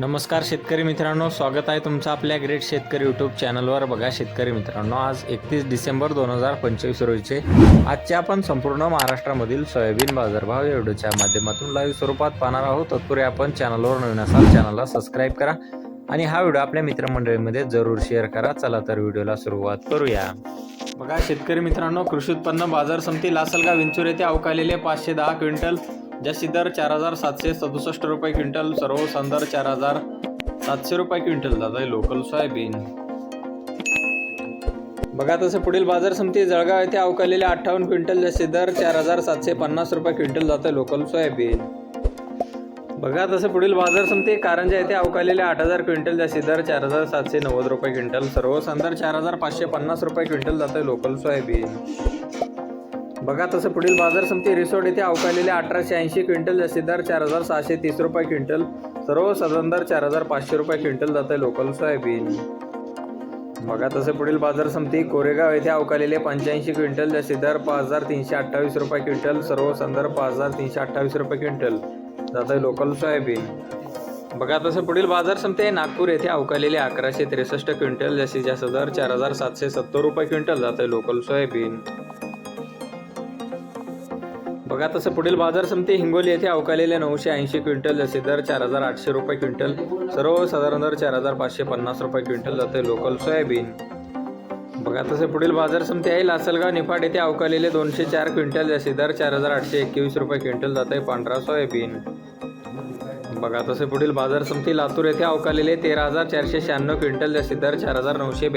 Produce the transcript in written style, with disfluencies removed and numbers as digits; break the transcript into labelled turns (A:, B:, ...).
A: नमस्कार शेतकरी मित्रांनो, स्वागत आहे तुमचं आपल्या ग्रेट शेतकरी यूट्यूब चॅनलवर. बघा शेतकरी मित्रांनो, आज 31 डिसेंबर 2025 रोजीचे आजचे आपण संपूर्ण महाराष्ट्रामधील सोयाबीन बाजारभाव या व्हिडिओच्या माध्यमातून लाईव्ह स्वरूपात पाहणार आहोत. तत्पूर्वी आपण चॅनलवर नवीन असाल चॅनलला सबस्क्राईब करा आणि हा व्हिडिओ आपल्या मित्रमंडळीमध्ये जरूर शेअर करा. चला तर व्हिडिओला सुरुवात करूया. बघा शेतकरी मित्रांनो, कृषी उत्पन्न बाजार समिती लासलगाव विंचूर येथे अवकालेले 510 क्विंटल, जास्तीत दर 4767 रुपये क्विंटल, सर्वसाधारण दर 4700 रुपये क्विंटल जात आहे लोकल सोयाबीन. बघा तसं पुढील बाजार समिती जळगाव येथे अवकालेले 58 क्विंटल, जास्तीत दर 4750 रुपये क्विंटल जात आहे लोकल सोयाबीन. बघा तसं पुढील बाजार समिती कारंजा येथे अवकालेले 8000 क्विंटल, जास्तीत दर 4790 रुपये क्विंटल, सर्वसाधारण दर 4550 रुपये क्विंटल जात आहे लोकल सोयाबीन. बघा तसं पुढील बाजार समिती रिसोड येथे अवकालेले 1880 क्विंटल, जास्तीत दर 4630 रुपये क्विंटल, सर्वसाधारण दर 4500 रुपये क्विंटल जात आहे लोकल सोयाबीन. बघा तसं पुढील बाजार समिती कोरेगाव येथे अवकालेले 85 क्विंटल, जास्तीत दर 5328 रुपये क्विंटल, सर्वसाधारण दर 5328 रुपये क्विंटल जात आहे लोकल सोयाबीन. बघा तसं पुढील बाजार समिती नागपूर येथे अवकालेले 1163 क्विंटल, जास्तीत जास्त दर 4770 रुपये क्विंटल जात आहे लोकल सोयाबीन. बघा तसं पुढील बाजार समिती हिंगोली येथे अवकालेले 980 क्विंटल, जास्तीत दर 4800 रुपये क्विंटल, सर्वसाधारण दर 4550 रुपये क्विंटल जाते लोकल सोयाबीन. बघा तसे पुढील बाजार समिती आहे लासलगाव निफाड येथे अवकालेले 204 क्विंटल, जास्तीत दर 4821 रुपये क्विंटल जाते पांढरा सोयाबीन. बघा तसे पुढील बाजार समिती लातूर येथे अवकालेले 13496 क्विंटल, जास्तीत दर 4900